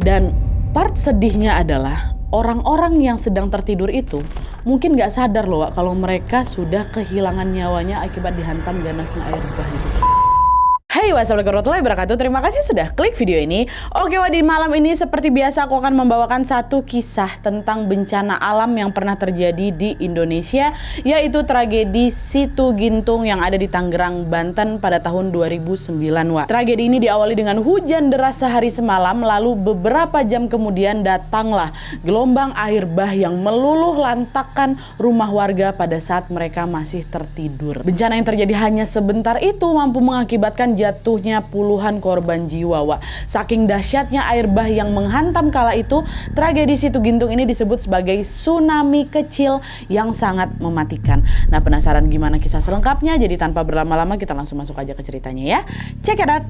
Dan part sedihnya adalah orang-orang yang sedang tertidur itu mungkin nggak sadar loh Wak, kalau mereka sudah kehilangan nyawanya akibat dihantam ganasnya air bah itu. Hai, wassalamualaikum warahmatullahi wabarakatuh. Terima kasih sudah klik video ini. Oke Wak, di malam ini seperti biasa aku akan membawakan satu kisah tentang bencana alam yang pernah terjadi di Indonesia, yaitu tragedi Situ Gintung yang ada di Tangerang, Banten pada tahun 2009 Wak. Tragedi ini diawali dengan hujan deras sehari semalam, lalu beberapa jam kemudian datanglah gelombang air bah yang meluluh lantakkan rumah warga pada saat mereka masih tertidur. Bencana yang terjadi hanya sebentar itu mampu mengakibatkan jatuhnya puluhan korban jiwa Wak. Saking dahsyatnya air bah yang menghantam kala itu, tragedi Situ Gintung ini disebut sebagai tsunami kecil yang sangat mematikan. Nah, penasaran gimana kisah selengkapnya? Jadi tanpa berlama-lama kita langsung masuk aja ke ceritanya ya. Check it out.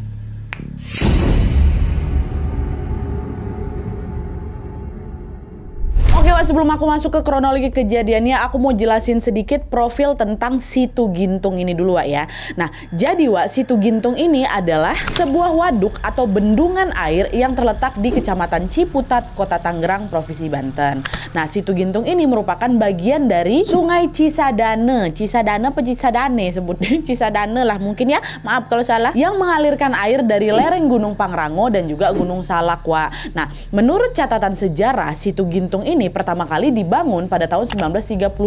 Oke Wak, sebelum aku masuk ke kronologi kejadiannya, aku mau jelasin sedikit profil tentang Situ Gintung ini dulu Wak ya. Nah, jadi Wak, Situ Gintung ini adalah sebuah waduk atau bendungan air yang terletak di Kecamatan Ciputat, Kota Tangerang, Provinsi Banten. Nah, Situ Gintung ini merupakan bagian dari Sungai Cisadane. Cisadane apa Cisadane sebutnya? Cisadane lah mungkin ya, maaf kalau salah. Yang mengalirkan air dari lereng Gunung Pangrango dan juga Gunung Salak Wak. Nah, menurut catatan sejarah, Situ Gintung ini pertama kali dibangun pada tahun 1932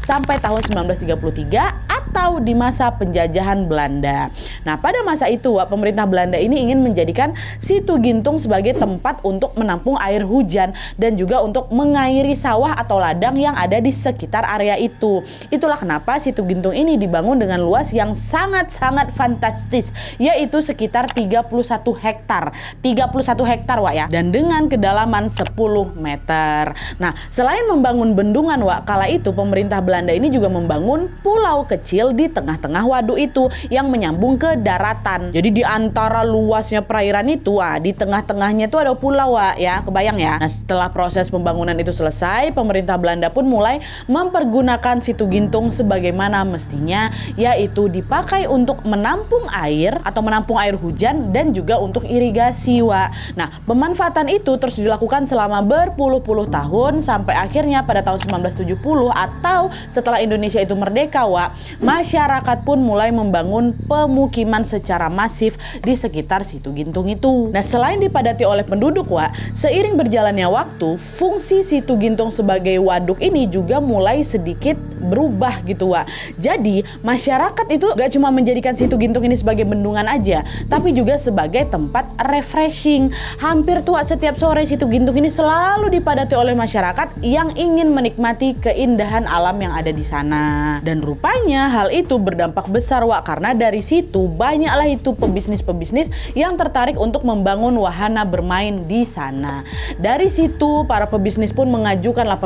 sampai tahun 1933 atau di masa penjajahan Belanda. Nah, pada masa itu Wak, pemerintah Belanda ini ingin menjadikan Situ Gintung sebagai tempat untuk menampung air hujan dan juga untuk mengairi sawah atau ladang yang ada di sekitar area itu. Itulah kenapa Situ Gintung ini dibangun dengan luas yang sangat-sangat fantastis, yaitu sekitar 31 hektar. 31 hektar Wak ya, dan dengan kedalaman 10 meter. Nah, selain membangun bendungan Wak, kala itu pemerintah Belanda ini juga membangun pulau kecil di tengah-tengah waduk itu yang menyambung ke daratan. Jadi di antara luasnya perairan itu Wak, di tengah-tengahnya itu ada pulau Wak ya, kebayang ya. Nah, setelah proses pembangunan itu selesai, pemerintah Belanda pun mulai mempergunakan Situ Gintung sebagaimana mestinya, yaitu dipakai untuk menampung air atau menampung air hujan dan juga untuk irigasi Wak. Nah, pemanfaatan itu terus dilakukan selama berpuluh-puluh tahun sampai akhirnya pada tahun 1970 atau setelah Indonesia itu merdeka Wak, masyarakat pun mulai membangun pemukiman secara masif di sekitar Situ Gintung itu. Nah, selain dipadati oleh penduduk Wak, seiring berjalannya waktu, fungsi Situ Gintung sebagai waduk ini juga mulai sedikit berubah gitu Wak. Jadi masyarakat itu gak cuma menjadikan Situ Gintung ini sebagai bendungan aja, tapi juga sebagai tempat refreshing. Hampir tuh setiap sore Situ Gintung ini selalu dipadati oleh masyarakat yang ingin menikmati keindahan alam yang ada di sana. Dan rupanya hal itu berdampak besar Wak, karena dari situ banyaklah itu pebisnis-pebisnis yang tertarik untuk membangun wahana bermain di sana. Dari situ para pebisnis pun mengajukanlah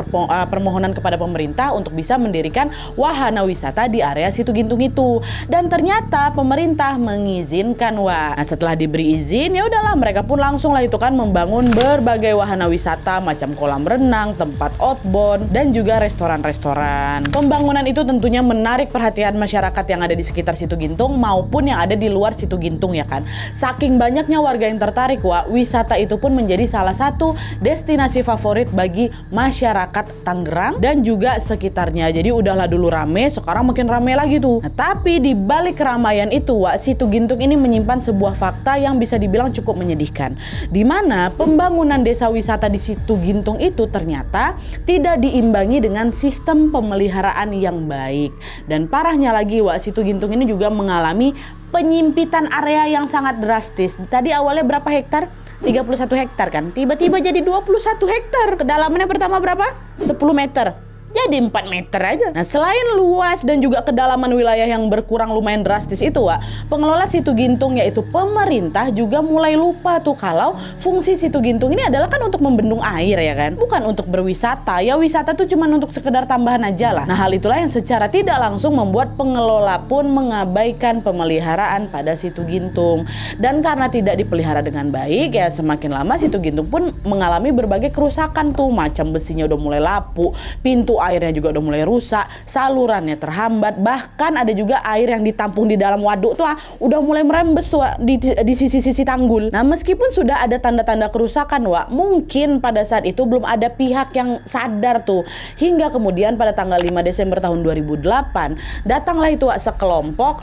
permohonan kepada pemerintah untuk bisa mendirikan wahana wisata di area Situ Gintung itu. Dan ternyata pemerintah mengizinkan Wak. Nah, setelah diberi izin, ya udahlah mereka pun langsung lah itu kan membangun berbagai wahana wisata macam kolam renang, tempat outbound, dan juga restoran-restoran. Pembangunan itu tentunya menarik perhatian masyarakat yang ada di sekitar Situ Gintung maupun yang ada di luar Situ Gintung ya kan. Saking banyaknya warga yang tertarik Wak, wisata itu pun menjadi salah satu destinasi favorit bagi masyarakat Tangerang dan juga sekitarnya. Jadi udahlah dulu rame, sekarang makin rame lagi tuh. Nah, tapi di balik keramaian itu Wak, Situ Gintung ini menyimpan sebuah fakta yang bisa dibilang cukup menyedihkan, di mana pembangunan desa wisata di Situ Gintung itu ternyata tidak diimbangi dengan sistem pemeliharaan yang baik. Dan parahnya lagi Wak, Situ Gintung ini juga mengalami penyimpitan area yang sangat drastis. Tadi awalnya berapa hektar? 31 hektar kan? Tiba-tiba jadi 21 hektar. Kedalamannya pertama berapa? 10 meter. Jadi 4 meter aja. Nah, selain luas dan juga kedalaman wilayah yang berkurang lumayan drastis itu Wak, pengelola Situ Gintung yaitu pemerintah juga mulai lupa tuh kalau fungsi Situ Gintung ini adalah kan untuk membendung air ya kan, bukan untuk berwisata. Ya wisata tuh cuma untuk sekedar tambahan aja lah. Nah, hal itulah yang secara tidak langsung membuat pengelola pun mengabaikan pemeliharaan pada Situ Gintung. Dan karena tidak dipelihara dengan baik, ya semakin lama Situ Gintung pun mengalami berbagai kerusakan tuh, macam besinya udah mulai lapuk, pintu airnya juga udah mulai rusak, salurannya terhambat, bahkan ada juga air yang ditampung di dalam waduk tuh udah mulai merembes tuh di sisi-sisi tanggul. Nah, meskipun sudah ada tanda-tanda kerusakan mungkin pada saat itu belum ada pihak yang sadar tuh. Hingga kemudian pada tanggal 5 Desember tahun 2008 datanglah itu sekelompok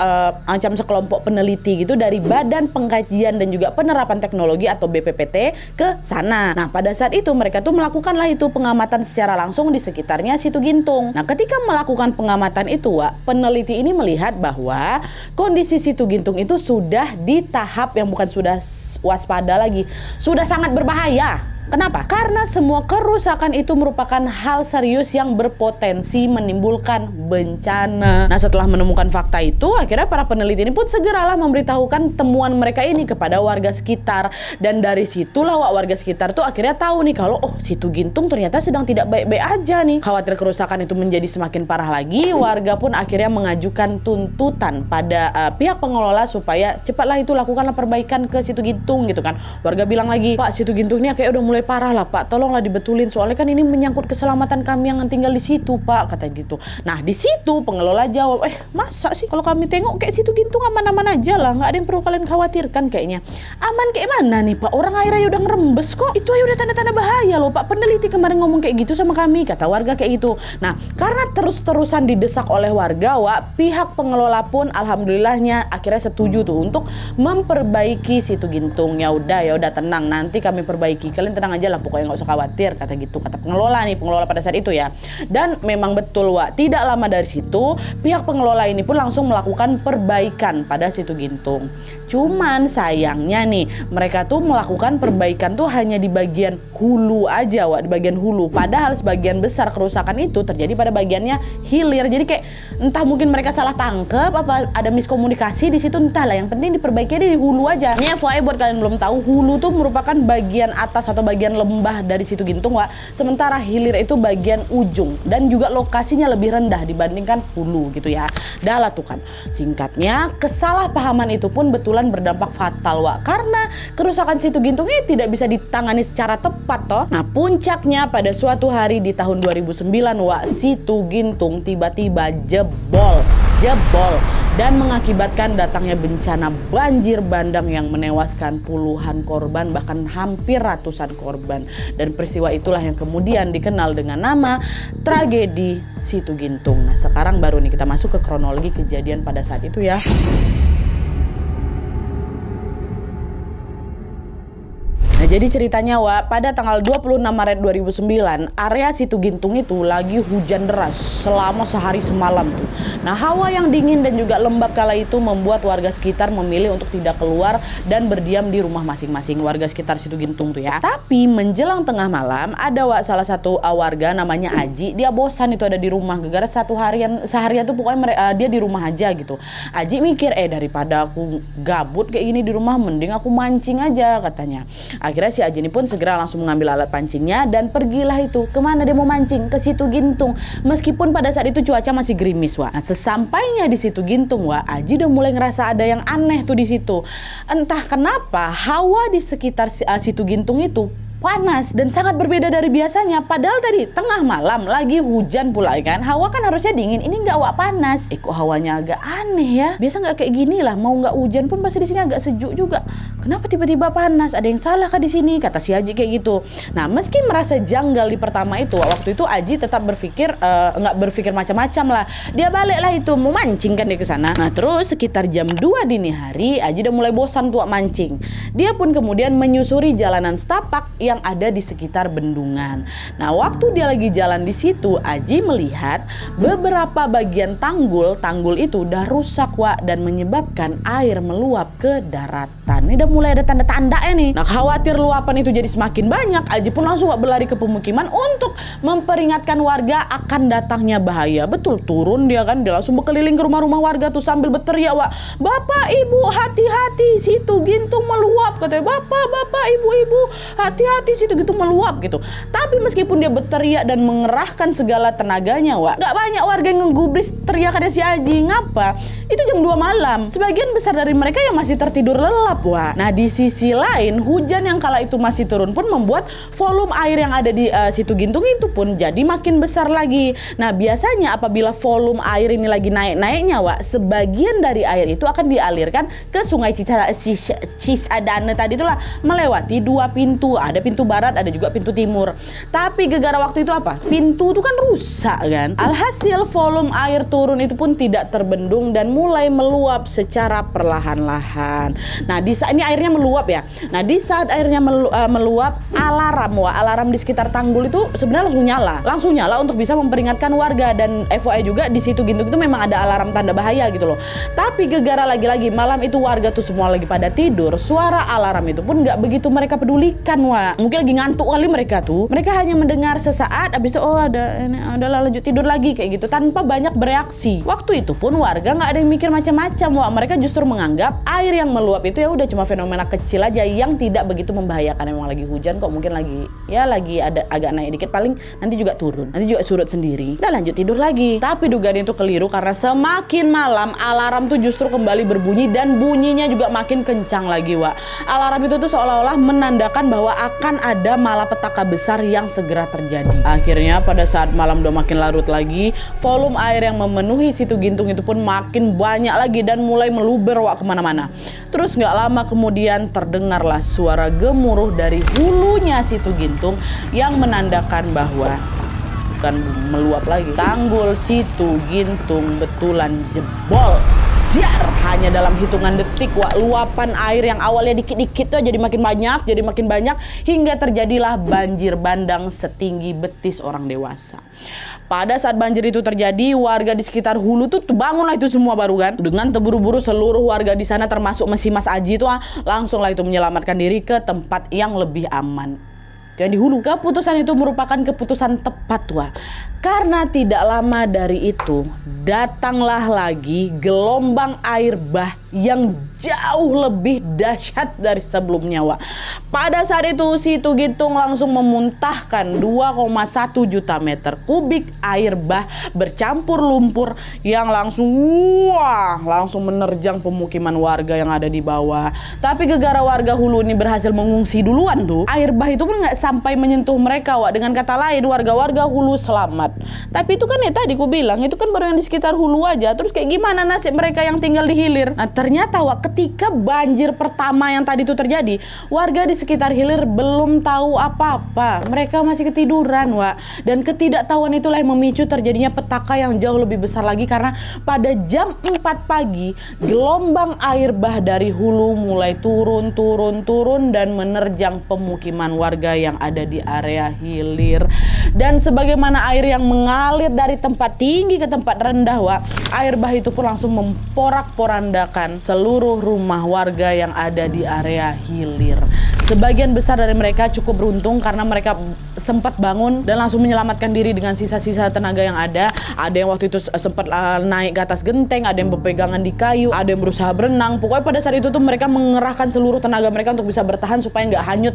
peneliti gitu dari Badan Pengkajian dan juga Penerapan Teknologi atau BPPT ke sana. Nah, pada saat itu mereka tuh melakukanlah itu pengamatan secara langsung di sekitarnya Situ Gintung. Nah, ketika melakukan pengamatan itu peneliti ini melihat bahwa kondisi Situ Gintung itu sudah di tahap yang bukan sudah waspada lagi, sudah sangat berbahaya. Kenapa? Karena semua kerusakan itu merupakan hal serius yang berpotensi menimbulkan bencana. Nah, setelah menemukan fakta itu, akhirnya para peneliti ini pun segeralah memberitahukan temuan mereka ini kepada warga sekitar. Dan dari situlah warga sekitar tuh akhirnya tahu nih kalau Situ Gintung ternyata sedang tidak baik-baik aja nih. Khawatir kerusakan itu menjadi semakin parah lagi, warga pun akhirnya mengajukan tuntutan pada pihak pengelola supaya cepatlah itu lakukanlah perbaikan ke Situ Gintung gitu kan. Warga bilang lagi, "Pak, Situ Gintung ini kayak udah mulai parah lah Pak, tolonglah dibetulin soalnya kan ini menyangkut keselamatan kami yang tinggal di situ Pak," kata gitu. Nah, di situ pengelola jawab, masa sih kalau kami tengok kayak Situ Gintung aman-aman aja lah, nggak ada yang perlu kalian khawatirkan kayaknya. Aman kayak mana nih Pak, orang airnya udah ngerembes kok, itu aja udah tanda-tanda bahaya loh Pak, peneliti kemarin ngomong kayak gitu sama kami, kata warga kayak gitu. Nah, karena terus-terusan didesak oleh warga pihak pengelola pun alhamdulillahnya akhirnya setuju tuh untuk memperbaiki Situ Gintung. Ya udah tenang, nanti kami perbaiki, kalian tenang aja lah, pokoknya nggak usah khawatir, kata gitu, kata pengelola pada saat itu ya. Dan memang betul tidak lama dari situ pihak pengelola ini pun langsung melakukan perbaikan pada Situ Gintung. Cuman sayangnya nih, mereka tuh melakukan perbaikan tuh hanya di bagian hulu aja di bagian hulu, padahal sebagian besar kerusakan itu terjadi pada bagiannya hilir. Jadi kayak entah mungkin mereka salah tangkep apa ada miskomunikasi di situ, entahlah, yang penting diperbaiki di hulu aja. Ini FYI buat kalian belum tahu, hulu tuh merupakan bagian atas atau bagian lembah dari Situ Gintung sementara hilir itu bagian ujung dan juga lokasinya lebih rendah dibandingkan hulu gitu ya. Dah lah tuh kan, singkatnya kesalahpahaman itu pun betulan berdampak fatal karena kerusakan Situ Gintung ini tidak bisa ditangani secara tepat toh. Nah, puncaknya pada suatu hari di tahun 2009 Situ Gintung tiba-tiba jebol dan mengakibatkan datangnya bencana banjir bandang yang menewaskan puluhan korban, bahkan hampir ratusan korban. Dan peristiwa itulah yang kemudian dikenal dengan nama tragedi Situ Gintung. Nah, sekarang baru nih kita masuk ke kronologi kejadian pada saat itu ya. Nah, jadi ceritanya pada tanggal 26 Maret 2009 area Situ Gintung itu lagi hujan deras selama sehari semalam tuh. Nah, hawa yang dingin dan juga lembab kala itu membuat warga sekitar memilih untuk tidak keluar dan berdiam di rumah masing-masing, warga sekitar Situ Gintung tuh ya. Tapi menjelang tengah malam ada salah satu warga namanya Aji, dia bosan itu ada di rumah gara-gara seharian tuh pokoknya dia di rumah aja gitu. Aji mikir daripada aku gabut kayak gini di rumah, mending aku mancing aja katanya. Akhirnya si Aji ini pun segera langsung mengambil alat pancingnya dan pergilah itu. Kemana dia mau mancing? Ke Situ Gintung. Meskipun pada saat itu cuaca masih gerimis Nah, sesampainya di Situ Gintung Aji udah mulai ngerasa ada yang aneh tuh di situ. Entah kenapa hawa di sekitar Situ Gintung itu panas dan sangat berbeda dari biasanya. Padahal tadi tengah malam lagi hujan pula kan, hawa kan harusnya dingin, ini nggak panas. Kok hawanya agak aneh ya? Biasa nggak kayak gini lah, mau nggak hujan pun pasti di sini agak sejuk juga. Kenapa tiba-tiba panas? Ada yang salah kah di sini? Kata si Aji kayak gitu. Nah, meski merasa janggal di pertama itu, waktu itu Aji tetap berpikir nggak berpikir macam-macam lah. Dia baliklah itu mau mancing kan dia ke sana. Nah, terus sekitar jam 2 dini hari Aji udah mulai bosan tuh mancing. Dia pun kemudian menyusuri jalanan setapak yang ada di sekitar bendungan. Nah, waktu dia lagi jalan di situ, Aji melihat beberapa bagian tanggul itu udah rusak dan menyebabkan air meluap ke daratan. Ini udah mulai ada tanda-tandanya nih. Nah, khawatir luapan itu jadi semakin banyak, Aji pun langsung berlari ke pemukiman untuk memperingatkan warga akan datangnya bahaya. Betul, turun dia langsung berkeliling ke rumah-rumah warga tuh sambil berteriak, "Bapak, Ibu, hati-hati, Situ Gintung meluap," katanya. "Bapak, Ibu, hati-hati, Situ Gintung meluap," gitu. Tapi meskipun dia berteriak dan mengerahkan segala tenaganya, gak banyak warga yang ngegubris teriakannya si Aji. Ngapa? Itu jam 2 malam. Sebagian besar dari mereka yang masih tertidur lelap, Nah di sisi lain hujan yang kala itu masih turun pun membuat volume air yang ada di Situ Gintung itu pun jadi makin besar lagi. Nah biasanya apabila volume air ini lagi naik-naiknya Wak, sebagian dari air itu akan dialirkan ke Sungai Cisadane tadi itulah, melewati 2 pintu. Ada pintu barat, ada juga pintu timur. Tapi gegara waktu itu apa? Pintu itu kan rusak kan. Alhasil volume air turun itu pun tidak terbendung dan mulai meluap secara perlahan-lahan. Nah di saat ini airnya meluap ya. Nah di saat airnya meluap, alarm di sekitar tanggul itu sebenarnya langsung nyala untuk bisa memperingatkan warga. Dan FYI juga di Situ Gintung itu memang ada alarm tanda bahaya gitu loh. Tapi gegara lagi-lagi malam itu warga tuh semua lagi pada tidur, suara alarm itu pun nggak begitu mereka pedulikan Wak. Mungkin lagi ngantuk kali mereka tuh. Mereka hanya mendengar sesaat, abis itu udahlah lanjut tidur lagi kayak gitu tanpa banyak bereaksi. Waktu itu pun warga nggak ada yang mikir macam-macam Wak. Mereka justru menganggap air yang meluap itu ya udah cuma fenomena kecil aja yang tidak begitu membahayakan. Emang lagi hujan kok, mungkin lagi ada agak naik dikit, paling nanti juga turun, nanti juga surut sendiri, dan lanjut tidur lagi. Tapi dugaan itu keliru karena semakin malam alarm tuh justru kembali berbunyi dan bunyinya juga makin kencang lagi Wak. Alarm itu tuh seolah-olah menandakan bahwa akan ada malapetaka besar yang segera terjadi. Akhirnya pada saat malam udah makin larut lagi, volume air yang memenuhi Situ Gintung itu pun makin banyak lagi dan mulai meluber Wak kemana-mana. Terus nggak lama kemudian terdengarlah suara gemuruh dari hulunya Situ Gintung yang menandakan bahwa bukan meluap lagi, tanggul Situ Gintung betulan jebol. Dar, hanya dalam hitungan detik Wak, luapan air yang awalnya dikit-dikit tuh jadi makin banyak hingga terjadilah banjir bandang setinggi betis orang dewasa. Pada saat banjir itu terjadi, warga di sekitar hulu tuh bangunlah itu semua baru kan. Dengan terburu-buru seluruh warga di sana termasuk Mas Aji itu langsunglah itu menyelamatkan diri ke tempat yang lebih aman. Yang di hulu. Keputusan itu merupakan keputusan tepat Wak. Karena tidak lama dari itu datanglah lagi gelombang air bah yang jauh lebih dahsyat dari sebelumnya Wak. Pada saat itu Situ Gintung langsung memuntahkan 2,1 juta meter kubik air bah bercampur lumpur yang langsung menerjang pemukiman warga yang ada di bawah. Tapi gegara warga hulu ini berhasil mengungsi duluan tuh, air bah itu pun nggak sampai menyentuh mereka Wak. Dengan kata lain warga-warga hulu selamat. Tapi itu kan ya tadi ku bilang itu kan baru yang di sekitar hulu aja. Terus kayak gimana nasib mereka yang tinggal di hilir? Nah ternyata Wak, ketika banjir pertama yang tadi itu terjadi, warga di sekitar hilir belum tahu apa-apa. Mereka masih ketiduran Wak. Dan ketidaktahuan itulah yang memicu terjadinya petaka yang jauh lebih besar lagi. Karena pada jam 4 pagi gelombang air bah dari hulu mulai turun dan menerjang pemukiman warga yang ada di area hilir. Dan sebagaimana air yang mengalir dari tempat tinggi ke tempat rendah Wak, air bah itu pun langsung memporak-porandakan seluruh rumah warga yang ada di area hilir. Sebagian besar dari mereka cukup beruntung karena mereka sempat bangun dan langsung menyelamatkan diri dengan sisa-sisa tenaga yang ada. Ada yang waktu itu sempat naik ke atas genteng, ada yang berpegangan di kayu, ada yang berusaha berenang. Pokoknya pada saat itu tuh mereka mengerahkan seluruh tenaga mereka untuk bisa bertahan supaya nggak hanyut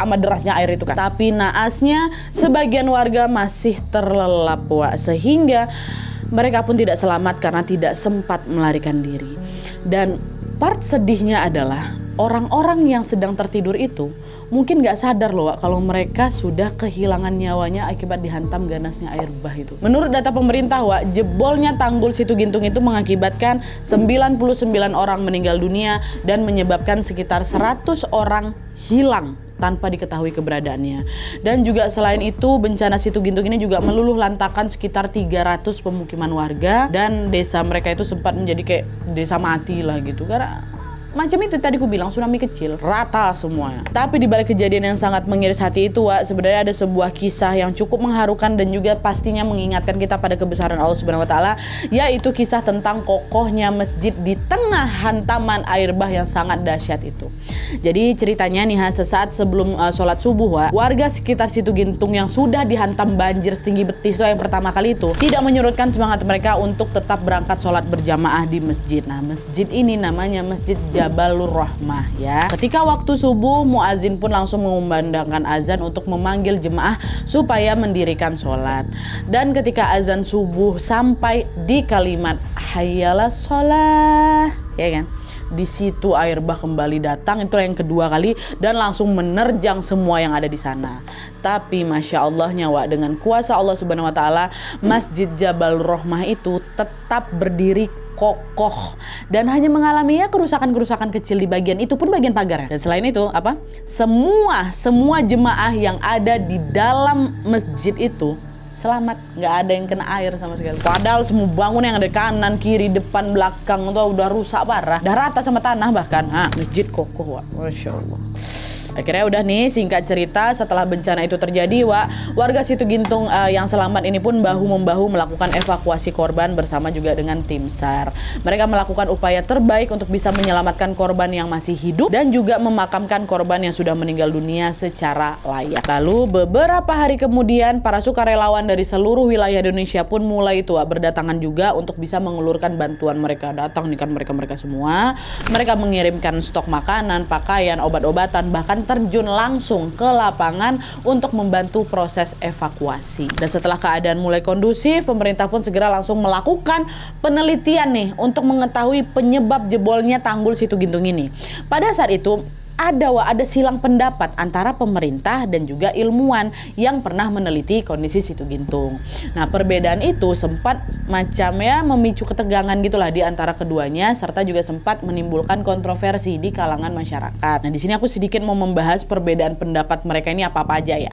amat derasnya air itu kan. Tapi naasnya sebagian warga masih terlelap Wak, sehingga mereka pun tidak selamat karena tidak sempat melarikan diri. Dan part sedihnya adalah orang-orang yang sedang tertidur itu mungkin gak sadar loh Wak, kalau mereka sudah kehilangan nyawanya akibat dihantam ganasnya air bah itu. Menurut data pemerintah Wak, jebolnya tanggul Situ Gintung itu mengakibatkan 99 orang meninggal dunia dan menyebabkan sekitar 100 orang hilang tanpa diketahui keberadaannya. Dan juga selain itu bencana Situ Gintung ini juga meluluh lantakan sekitar 300 pemukiman warga dan desa mereka itu sempat menjadi kayak desa mati lah gitu. Karena macam itu tadi ku bilang tsunami kecil, rata semuanya. Tapi di balik kejadian yang sangat mengiris hati itu Wak, sebenarnya ada sebuah kisah yang cukup mengharukan dan juga pastinya mengingatkan kita pada kebesaran Allah Subhanahu wa taala, yaitu kisah tentang kokohnya masjid di tengah hantaman air bah yang sangat dahsyat itu. Jadi ceritanya nih sesaat sebelum sholat subuh Wak, warga sekitar Situ Gintung yang sudah dihantam banjir setinggi betis yang pertama kali itu tidak menyurutkan semangat mereka untuk tetap berangkat sholat berjamaah di masjid. Nah masjid ini namanya Masjid Jabalur Rahmah ya. Ketika waktu subuh, muazin pun langsung mengumandangkan azan untuk memanggil jemaah supaya mendirikan sholat. Dan ketika azan subuh sampai di kalimat hayyalas sholah, ya kan? di situ air bah kembali datang, itu yang kedua kali, dan langsung menerjang semua yang ada di sana. Tapi Masya Allahnya Wak, dengan kuasa Allah Subhanahu Wa Taala, Masjid Jabal Rahmah itu tetap berdiri kokoh dan hanya mengalami kerusakan-kerusakan kecil di bagian itu pun bagian pagar. Dan selain itu apa? Semua jemaah yang ada di dalam masjid itu selamat, nggak ada yang kena air sama sekali. Padahal semua bangunan yang ada kanan, kiri, depan, belakang itu udah rusak parah, udah rata sama tanah bahkan. Masjid kokoh Wak, Masya Allah. Akhirnya udah nih, singkat cerita, setelah bencana itu terjadi Wak, warga Situgintung yang selamat ini pun bahu-membahu melakukan evakuasi korban bersama juga dengan tim SAR. Mereka melakukan upaya terbaik untuk bisa menyelamatkan korban yang masih hidup dan juga memakamkan korban yang sudah meninggal dunia secara layak. Lalu beberapa hari kemudian, para sukarelawan dari seluruh wilayah Indonesia pun mulai itu berdatangan juga untuk bisa mengelurkan bantuan mereka. Datang nih kan mereka semua. Mereka mengirimkan stok makanan, pakaian, obat-obatan, bahkan terjun langsung ke lapangan untuk membantu proses evakuasi. Dan setelah keadaan mulai kondusif, pemerintah pun segera langsung melakukan penelitian nih untuk mengetahui penyebab jebolnya tanggul Situgintung ini. Pada saat itu ada silang pendapat antara pemerintah dan juga ilmuwan yang pernah meneliti kondisi Situgintung. Nah, perbedaan itu sempat memicu ketegangan gitulah di antara keduanya, serta juga sempat menimbulkan kontroversi di kalangan masyarakat. Nah, di sini aku sedikit mau membahas perbedaan pendapat mereka ini apa-apa aja ya.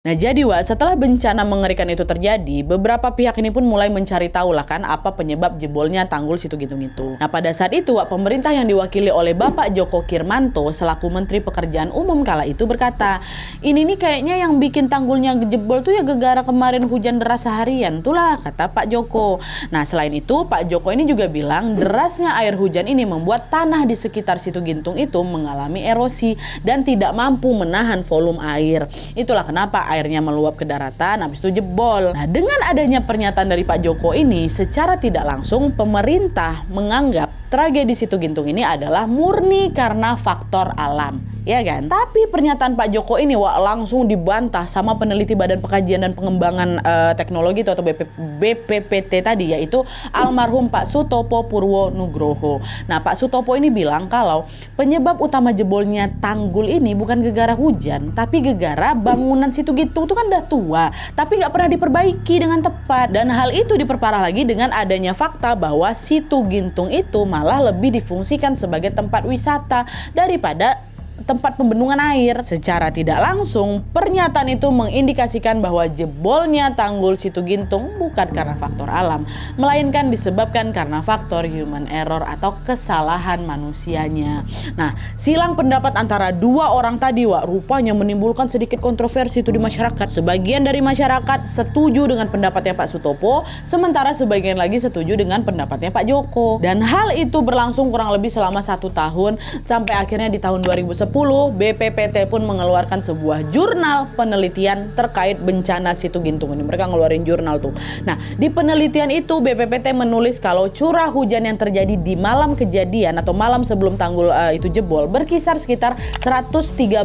Nah jadi Wak, setelah bencana mengerikan itu terjadi, beberapa pihak ini pun mulai mencari tahu lah kan apa penyebab jebolnya tanggul Situgintung itu. Nah pada saat itu Wak, pemerintah yang diwakili oleh Bapak Djoko Kirmanto selaku Menteri Pekerjaan Umum kala itu berkata, ini nih kayaknya yang bikin tanggulnya jebol tuh ya gegara kemarin hujan deras seharian tulah, kata Pak Djoko. Nah selain itu Pak Djoko ini juga bilang derasnya air hujan ini membuat tanah di sekitar Situgintung itu mengalami erosi dan tidak mampu menahan volume air. Itulah kenapa airnya meluap ke daratan, habis itu jebol. Nah, dengan adanya pernyataan dari Pak Djoko ini, secara tidak langsung pemerintah menganggap tragedi Situgintung ini adalah murni karena faktor alam. Ya kan? Tapi pernyataan Pak Djoko ini Wak, langsung dibantah sama peneliti Badan Pengkajian dan Pengembangan Teknologi atau BPPT tadi, yaitu almarhum Pak Sutopo Purwonugroho. Nah, Pak Sutopo ini bilang kalau penyebab utama jebolnya tanggul ini bukan gegara hujan, tapi gegara bangunan Situgintung itu kan udah tua, tapi nggak pernah diperbaiki dengan tepat. Dan hal itu diperparah lagi dengan adanya fakta bahwa Situgintung itu malah lebih difungsikan sebagai tempat wisata daripada tempat pembendungan air. Secara tidak langsung, pernyataan itu mengindikasikan bahwa jebolnya tanggul Situgintung bukan karena faktor alam, melainkan disebabkan karena faktor human error atau kesalahan manusianya. Nah, silang pendapat antara dua orang tadi Wak, rupanya menimbulkan sedikit kontroversi itu di masyarakat. Sebagian dari masyarakat setuju dengan pendapatnya Pak Sutopo, sementara sebagian lagi setuju dengan pendapatnya Pak Djoko. Dan hal itu berlangsung kurang lebih selama 1 tahun, sampai akhirnya di tahun 2010 BPPT pun mengeluarkan sebuah jurnal penelitian terkait bencana Situgintung ini. Mereka ngeluarin jurnal tuh. Nah, di penelitian itu BPPT menulis kalau curah hujan yang terjadi di malam kejadian atau malam sebelum tanggul itu jebol berkisar sekitar 113,2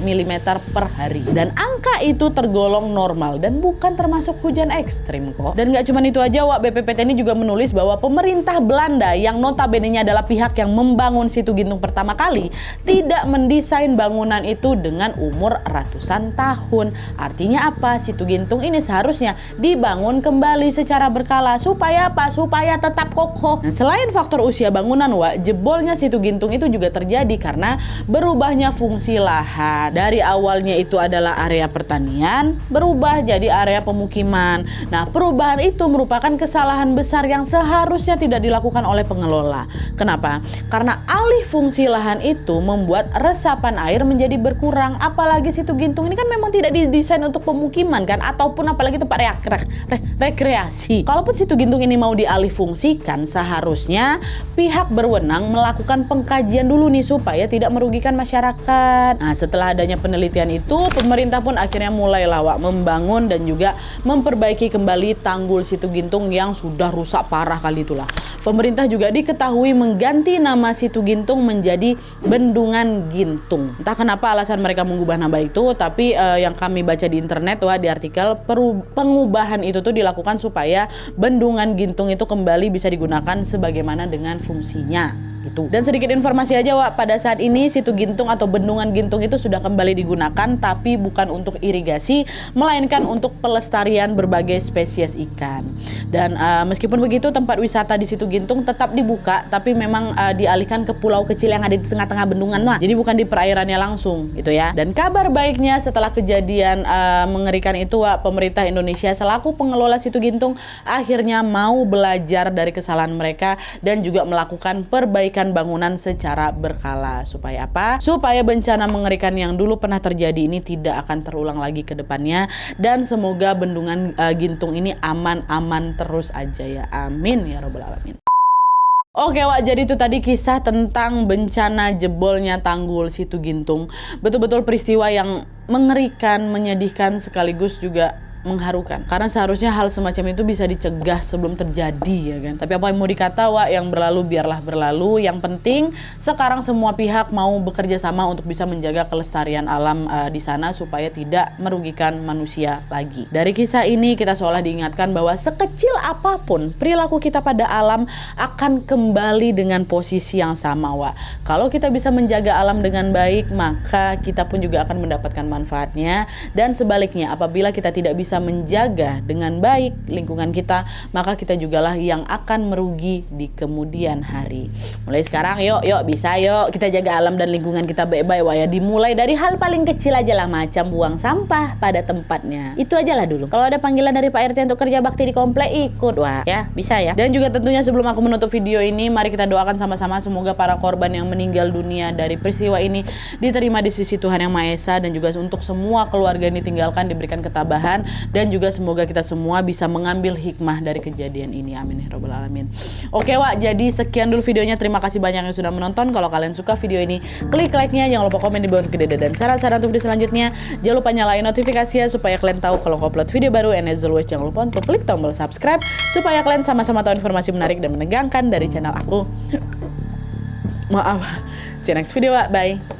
mm per hari. Dan angka itu tergolong normal dan bukan termasuk hujan ekstrim kok. Dan gak cuma itu aja Wak, BPPT ini juga menulis bahwa pemerintah Belanda yang notabene-nya adalah pihak yang membangun Situgintung pertama kali tidak mendesain bangunan itu dengan umur ratusan tahun. Artinya apa? Situgintung ini seharusnya dibangun kembali secara berkala. Supaya apa? Supaya tetap kokoh. Nah, selain faktor usia bangunan Wak, jebolnya Situgintung itu juga terjadi karena berubahnya fungsi lahan. Dari awalnya itu adalah area pertanian, berubah jadi area pemukiman. Nah, perubahan itu merupakan kesalahan besar yang seharusnya tidak dilakukan oleh pengelola. Kenapa? Karena alih fungsi lahan itu membuat resapan air menjadi berkurang. Apalagi Situgintung ini kan memang tidak didesain untuk pemukiman kan, ataupun apalagi tempat rekreasi. Kalaupun Situgintung ini mau dialih fungsikan, seharusnya pihak berwenang melakukan pengkajian dulu nih supaya tidak merugikan masyarakat. Nah, setelah adanya penelitian itu, pemerintah pun akhirnya mulai Wak membangun dan juga memperbaiki kembali tanggul Situgintung yang sudah rusak parah kali itulah. Pemerintah juga diketahui mengganti nama Situgintung menjadi Bendungan Gintung. Entah kenapa alasan mereka mengubah nama itu, tapi yang kami baca di internet di artikel, pengubahan itu tuh dilakukan supaya Bendungan Gintung itu kembali bisa digunakan sebagaimana dengan fungsinya. gitu. Dan sedikit informasi aja Wak, pada saat ini Situ Gintung atau Bendungan Gintung itu sudah kembali digunakan, tapi bukan untuk irigasi, melainkan untuk pelestarian berbagai spesies ikan. Dan meskipun begitu, tempat wisata di Situ Gintung tetap dibuka, tapi memang dialihkan ke pulau kecil yang ada di tengah-tengah bendungan Wak. Jadi bukan di perairannya langsung gitu ya. Dan kabar baiknya setelah kejadian mengerikan itu Wak, pemerintah Indonesia selaku pengelola Situ Gintung akhirnya mau belajar dari kesalahan mereka dan juga melakukan perbaikan bangunan secara berkala. Supaya apa? Supaya bencana mengerikan yang dulu pernah terjadi ini tidak akan terulang lagi ke depannya, dan semoga Bendungan Gintung ini aman-aman terus aja ya. Amin ya robbal alamin. Oke Wak, jadi itu tadi kisah tentang bencana jebolnya tanggul Situ Gintung. Betul-betul peristiwa yang mengerikan, menyedihkan, sekaligus juga mengharukan. Karena seharusnya hal semacam itu bisa dicegah sebelum terjadi ya kan. Tapi apa yang mau dikata Wak, yang berlalu biarlah berlalu. Yang penting sekarang semua pihak mau bekerja sama untuk bisa menjaga kelestarian alam di sana supaya tidak merugikan manusia lagi. Dari kisah ini kita seolah diingatkan bahwa sekecil apapun perilaku kita pada alam akan kembali dengan posisi yang sama Wak. Kalau kita bisa menjaga alam dengan baik, maka kita pun juga akan mendapatkan manfaatnya. Dan sebaliknya, apabila kita tidak bisa menjaga dengan baik lingkungan kita, maka kita jugalah yang akan merugi di kemudian hari. Mulai sekarang yuk bisa yuk kita jaga alam dan lingkungan kita baik-baik Wak ya. Dimulai dari hal paling kecil aja lah, macam buang sampah pada tempatnya. Itu aja lah dulu. Kalau ada panggilan dari Pak RT untuk kerja bakti di komplek, ikut Wak ya, bisa ya. Dan juga tentunya sebelum aku menutup video ini, mari kita doakan sama-sama semoga para korban yang meninggal dunia dari peristiwa ini diterima di sisi Tuhan Yang Maha Esa, dan juga untuk semua keluarga yang ditinggalkan diberikan ketabahan, dan juga semoga kita semua bisa mengambil hikmah dari kejadian ini. Amin ya robbal alamin. Oke Wak, jadi sekian dulu videonya. Terima kasih banyak yang sudah menonton. Kalau kalian suka video ini, klik like-nya, jangan lupa komen di bawah untuk ide dan saran-saran untuk video selanjutnya. Jangan lupa nyalain notifikasinya supaya kalian tahu kalau aku upload video baru. And as always, jangan lupa untuk klik tombol subscribe supaya kalian sama-sama tahu informasi menarik dan menegangkan dari channel aku. Maaf. See you next video Wak. Bye.